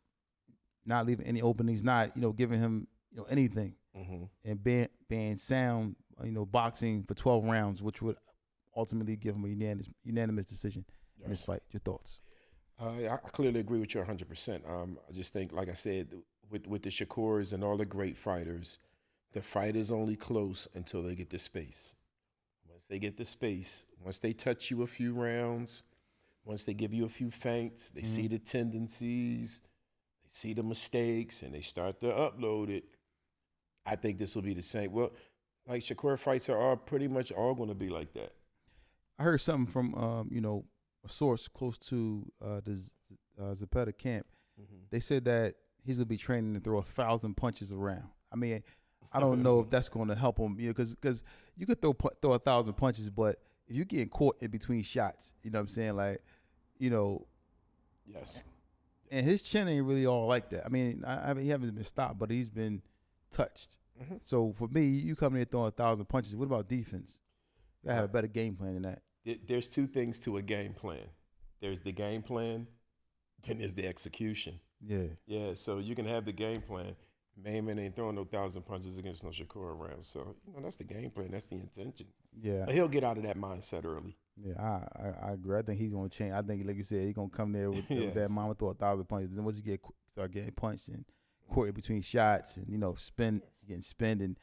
not leaving any openings, not giving him anything, and being sound, boxing for 12 rounds, which would ultimately give him a unanimous decision in this fight. Your thoughts? I clearly agree with you 100%. I just think, like I said, with the Shakurs and all the great fighters, the fight is only close until they get the space. Once they get the space, once they touch you a few rounds, once they give you a few feints, they see the tendencies, they see the mistakes, and they start to upload it. I think this will be the same. Well, like Shakur fights are all pretty much all going to be like that. I heard something from a source close to the Zepeda camp. They said that he's gonna be training to throw 1,000 punches around. I mean, I don't know if that's going to help him, because you could throw 1,000 punches, but if you're getting caught in between shots, you know what I'm saying, like, Yes. And his chin ain't really all like that. I mean, he hasn't been stopped, but he's been touched. So for me, you come in here throwing 1,000 punches. What about defense? You gotta have a better game plan than that. There's two things to a game plan. There's the game plan, then there's the execution. Yeah, so you can have the game plan. Man ain't throwing no 1,000 punches against no Shakur around. So, that's the game plan. That's the intentions. Yeah. But he'll get out of that mindset early. Yeah, I agree. I think he's going to change. I think, like you said, he's going to come there with that mind with 1,000 punches. Then once you start getting punched and caught in between shots and, getting spent and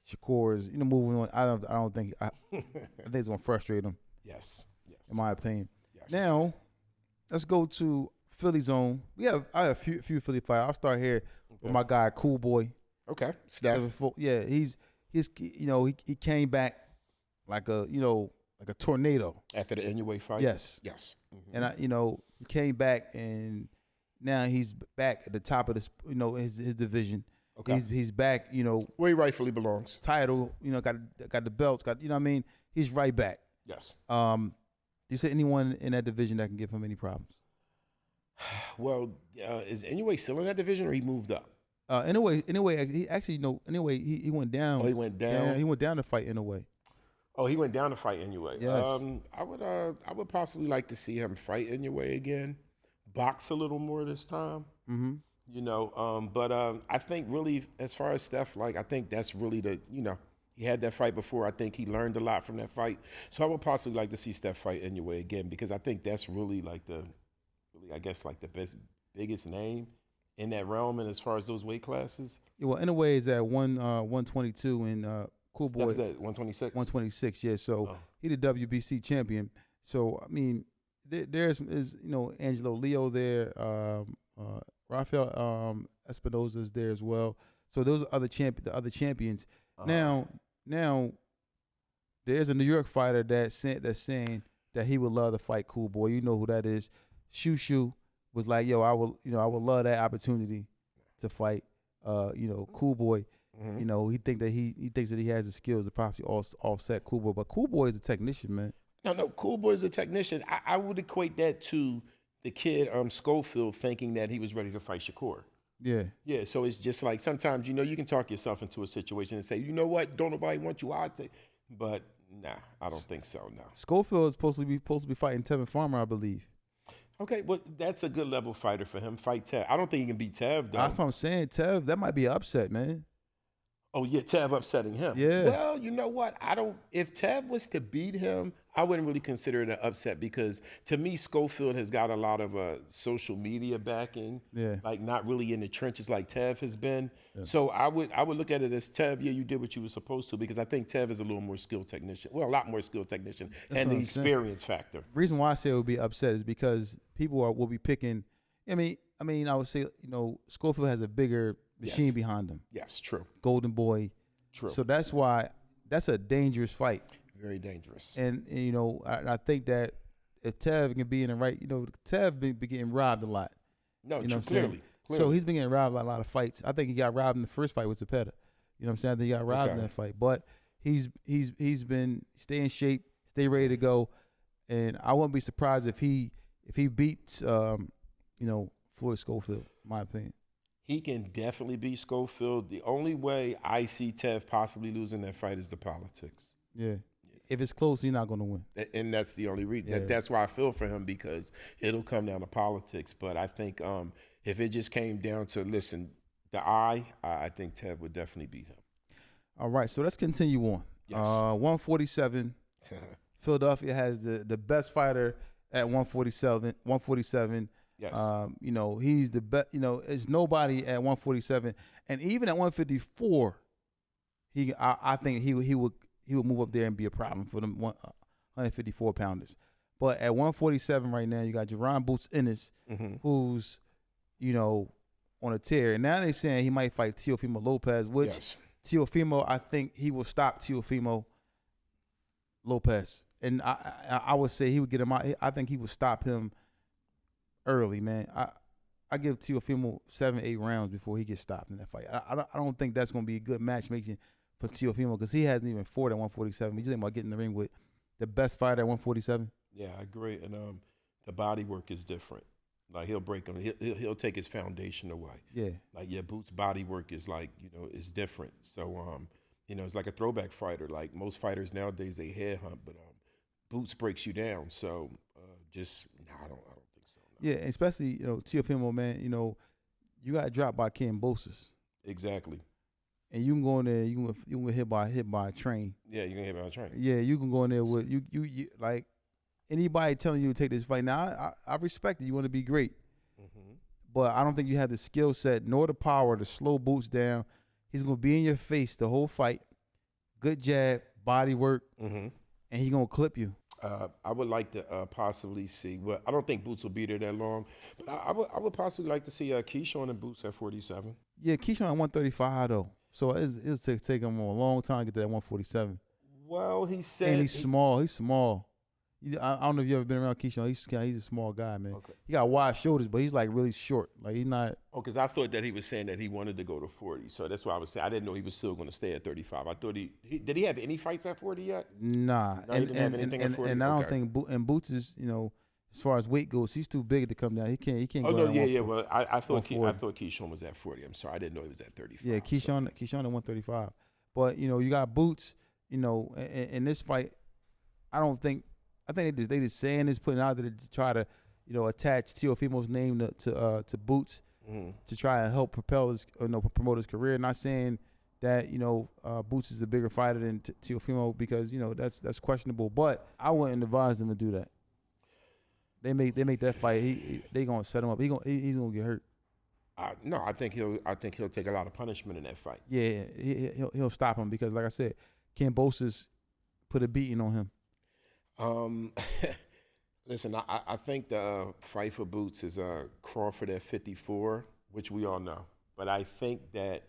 Shakur's, moving on. I don't think, I think it's going to frustrate him. Yes. In my opinion. Yes. Now, let's go to Philly zone. I have a few Philly fighters. I'll start here with my guy, Cool Boy. Okay. Steph. Yeah, he came back like a tornado After the Inoue fight? Yes. And he came back, and now he's back at the top of his division. Okay. He's back, where he rightfully belongs. Title, got the belts, he's right back. Yes. Do you see anyone in that division that can give him any problems? Well, is Inoue still in that division, or he moved up? Anyway, he actually he went down. Oh, he went down. Yeah, he went down to fight Inoue. Oh, he went down to fight Inoue. Yes. I would possibly like to see him fight Inoue again, box a little more this time. But I think really, as far as Steph, I think that's really he had that fight before. I think he learned a lot from that fight. So I would possibly like to see Steph fight Inoue again, because I think that's really the biggest name in that realm, and as far as those weight classes. Yeah, well, Inoue is at 122, and Cool Boy Steph's at 126. 126. Yeah, so he the WBC champion. So I mean, there's Angelo Leo there, Rafael Espinosa's there as well. So those are the other champions. Now there's a New York fighter that's saying that he would love to fight Cool Boy. You know who that is? Shushu was like, I would love that opportunity to fight, Cool Boy. He thinks that he has the skills to possibly offset Cool Boy, but Cool Boy is a technician, man. No, Cool Boy is a technician. I would equate that to the kid Schofield thinking that he was ready to fight Shakur. Yeah. So it's just like sometimes you can talk yourself into a situation and say, you know what, don't nobody want you out there, but nah, I don't think so. No. Schofield is supposed to be fighting Tevin Farmer, I believe. Okay, well, that's a good level fighter for him. Fight Tev. I don't think he can beat Tev, though. That's what I'm saying. Tev, that might be an upset, man. Oh, yeah, Tev upsetting him. Yeah. Well, you know what? If Tev was to beat him, I wouldn't really consider it an upset, because to me, Schofield has got a lot of social media backing. Yeah. Like not really in the trenches like Tev has been. Yeah. So I would look at it as Tev, you did what you were supposed to, because I think Tev is a little more skilled technician. Well, a lot more skilled technician. That's and the experience factor. The reason why I say it would be upset is because people will be picking. I mean, I would say, Schofield has a bigger machine behind him. Yes, true. Golden Boy. True. So that's why that's a dangerous fight. Very dangerous. And I think that if Tev can be in the right, Tev been getting robbed a lot. No, clearly. So he's been getting robbed by a lot of fights. I think he got robbed in the first fight with Zepeda. You know what I'm saying? I think he got robbed in that fight. But he's been stay in shape, stay ready to go. And I wouldn't be surprised if he beats Floyd Schofield, in my opinion. He can definitely beat Schofield. The only way I see Tev possibly losing that fight is the politics. Yeah. If it's close, he's not going to win. And that's the only reason. Yeah. That's why I feel for him, because it'll come down to politics. But I think if it just came down to, I think Tev would definitely beat him. All right, so let's continue on. Yes. 147, Philadelphia has the best fighter at 147. 147. Yes. You know, he's the best. You know, there's nobody at 147, and even at 154, I think he would move up there and be a problem for them 154 pounders. But at 147 right now, you got Jaron Boots Ennis, who's, you know, on a tear. And now they're saying he might fight Teofimo Lopez, which Teofimo, I think he will stop Teofimo Lopez. And I would say he would get him out. I think he would stop him early, man. I give Teofimo 7-8 rounds before he gets stopped in that fight. I don't think that's going to be a good matchmaking for Teofimo because he hasn't even fought at 147. You think about getting in the ring with the best fighter at 147? Yeah, I agree. And the body work is different. Like he'll break him. He'll take his foundation away. Yeah. Like Boots' body work is like, you know, is different. So you know, it's like a throwback fighter. Like most fighters nowadays, they headhunt, but Boots breaks you down. So I don't think so. No. Yeah, especially, you know, Teofimo, man. You know, you got dropped by Ken Bosis. Exactly. And you can go in there, you can get hit by a train. Yeah, you can get hit by a train. Yeah, you can go in there with you like anybody telling you to take this fight. Now, I respect it. You want to be great, but I don't think you have the skill set nor the power to slow Boots down. He's gonna be in your face the whole fight. Good jab, body work, and he's gonna clip you. I would like to possibly see. Well, I don't think Boots will be there that long, but I would possibly like to see Keyshawn and Boots at 47. Yeah, Keyshawn at 135 though. So it'll take him a long time to get to that 147. Well, he said... And he's small. He's small. I don't know if you've ever been around Keyshawn. He's a small guy, man. Okay. He got wide shoulders, but he's like really short. Like he's not... Oh, because I thought that he was saying that he wanted to go to 40. So that's why I was saying. I didn't know he was still going to stay at 35. I thought did he have any fights at 40 yet? Nah. No, he didn't have anything at 40? And I don't think... And Boots is, you know... As far as weight goes, he's too big to come down. He can't. Oh go no, yeah. Well, I thought Keyshawn was at 40. I'm sorry, I didn't know he was at 35. Yeah, Keyshawn at 135. But you know, you got Boots. You know, in this fight, I think they just saying this, putting out there to try to, you know, attach Teofimo's name to Boots to try and help propel his, promote his career. Not saying that, you know, Boots is a bigger fighter than Teofimo because, you know, that's questionable. But I wouldn't advise them to do that. They make that fight. They gonna set him up. He's gonna get hurt. No, I think he'll take a lot of punishment in that fight. Yeah, he'll stop him because, like I said, Ken Bosis put a beating on him. Listen, I think the fight for Boots is Crawford at 54, which we all know. But I think that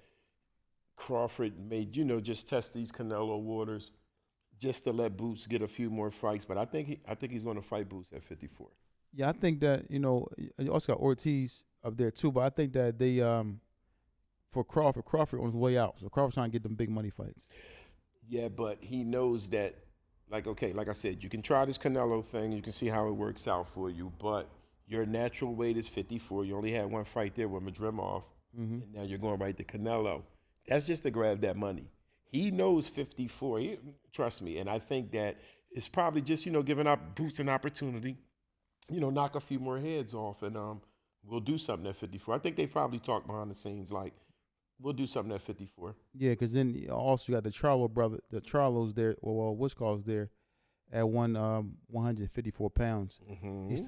Crawford may, just test these Canelo waters, just to let Boots get a few more fights. But I think he's going to fight Boots at 54. Yeah, I think that, you also got Ortiz up there too, but I think that they for Crawford on his way out. So Crawford's trying to get them big money fights. Yeah, but he knows that, like I said, you can try this Canelo thing, you can see how it works out for you, but your natural weight is 54. You only had one fight there with Madrimov, and now you're going right to Canelo. That's just to grab that money. He knows 54. Trust me, and I think that it's probably just, giving up Boots an opportunity, knock a few more heads off, and we'll do something at 54. I think they probably talked behind the scenes like, we'll do something at 54. Yeah, because then also you got the Charlo's there, Wishkall's there at 154 pounds. Mm-hmm. He's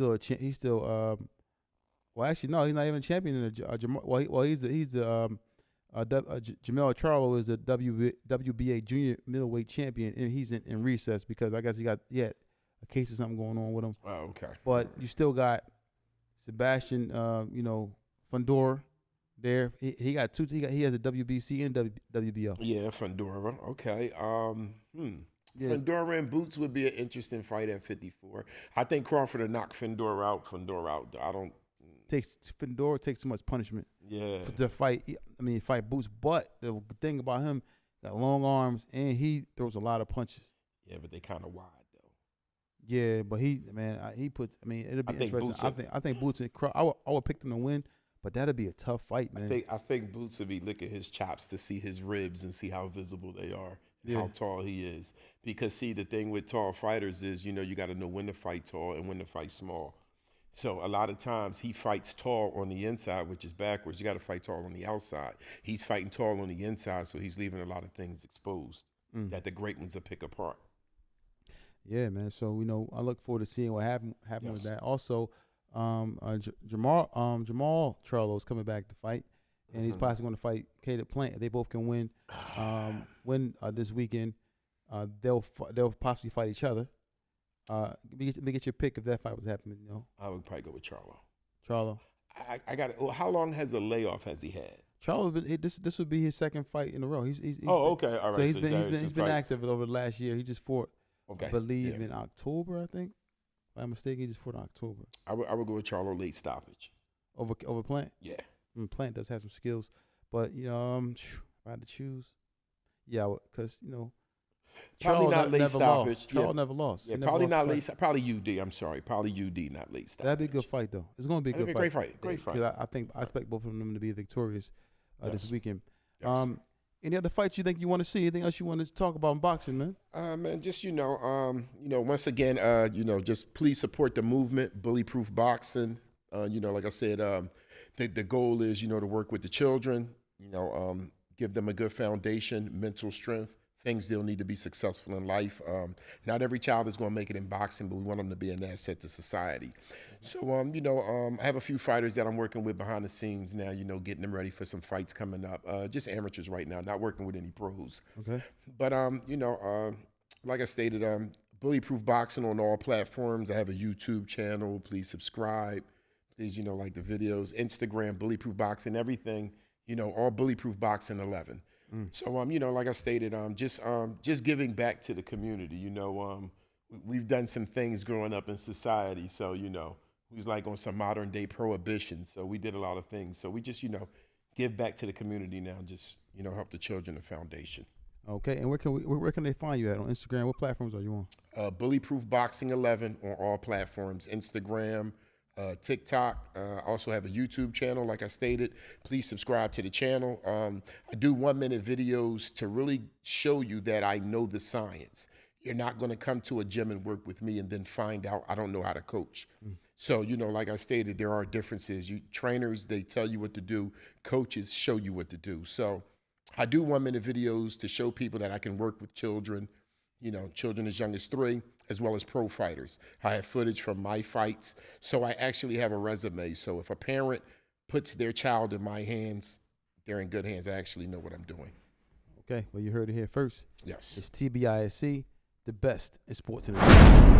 still well, actually, no, he's not even a champion in the Jamel Charlo is the WBA junior middleweight champion, and he's in recess because I guess he had a case of something going on with him. Oh, okay. But you still got Sebastian, Fundora there. He got two. He has a WBC and WBO. Yeah, Fundora. Okay. Yeah. Fundora and Boots would be an interesting fight at 54. I think Crawford will knock Fundora out. Fundora takes too much punishment. Yeah. To fight. Fight Boots. But the thing about him, got long arms and he throws a lot of punches. Yeah, but they kind of wide though. Yeah, but he puts. It'll be interesting. I think Boots and I would pick them to win, but that'll be a tough fight, man. I think Boots would be licking his chops to see his ribs and see how visible they are, and how tall he is. Because see, the thing with tall fighters is, you got to know when to fight tall and when to fight small. So a lot of times he fights tall on the inside, which is backwards. You got to fight tall on the outside. He's fighting tall on the inside, so he's leaving a lot of things exposed that the great ones will pick apart. Yeah, man. So I look forward to seeing what happened Yes. with that. Also, Jamal Charlo is coming back to fight, and he's possibly going to fight Caleb Plant. If they both can win this weekend, they'll possibly fight each other. Let me get your pick if that fight was happening. I would probably go with Charlo. Charlo. I got it. How long has a layoff has he had? Charlo, this would be his second fight in a row. He's Okay, all right. So he's been active over the last year. He just fought, Okay. I believe, in October. I think, if I'm mistaken, he just fought in October. I would go with Charlo late stoppage. Over Plant. Yeah. Plant does have some skills, but if I had to choose, because Probably Charlo not late never stoppage. lost. Charlo never lost. Yeah, He never probably lost not a late. fight. Probably UD. I'm sorry. Probably UD, not late stoppage. That'd be a good fight, though. It's going to be a That'd good be a fight. great fight. 'Cause I expect both of them to be victorious this Yes. weekend. Yes. Any other fights you think you want to see? Anything else you want to talk about in boxing, man? Man, just once again, just please support the movement, Bullyproof Boxing. Like I said, the goal is, to work with the children. Give them a good foundation, mental strength, things they'll need to be successful in life. Not every child is going to make it in boxing, but we want them to be an asset to society. So, I have a few fighters that I'm working with behind the scenes now, getting them ready for some fights coming up. Just amateurs right now, not working with any pros. Okay. But, like I stated, Bullyproof Boxing on all platforms. I have a YouTube channel. Please subscribe. Please, like the videos. Instagram, Bullyproof Boxing, everything, all Bullyproof Boxing 11. So, like I stated, just giving back to the community. We've done some things growing up in society. So, we was like on some modern day prohibition. So we did a lot of things. So we just, give back to the community now. Just, help the children, the foundation. Okay. And where can they find you at on Instagram? What platforms are you on? Bullyproof Boxing 11 on all platforms, Instagram, TikTok. I also have a YouTube channel, like I stated. Please subscribe to the channel. I do 1-minute videos to really show you that I know the science. You're not going to come to a gym and work with me and then find out I don't know how to coach. So, like I stated, there are differences. Trainers, they tell you what to do. Coaches show you what to do. So I do 1-minute videos to show people that I can work with children, children as young as 3, as well as pro fighters. I have footage from my fights. So I actually have a resume. So if a parent puts their child in my hands, they're in good hands. I actually know what I'm doing. Okay. Well, you heard it here first. Yes. It's TBISC, the best in sports entertainment.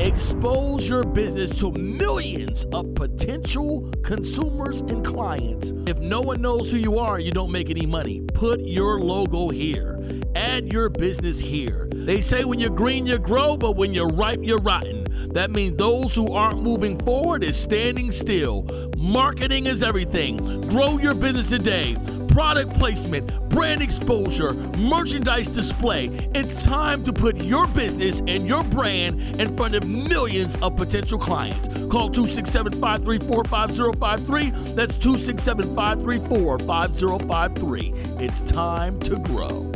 Expose your business to millions of potential consumers and clients. If no one knows who you are, you don't make any money. Put your logo here. Add your business here. They say when you're green, you grow, but when you're ripe, you're rotten. That means those who aren't moving forward is standing still. Marketing is everything. Grow your business today. Product placement, brand exposure, merchandise display. It's time to put your business and your brand in front of millions of potential clients. Call 267-534-5053. That's 267-534-5053. It's time to grow.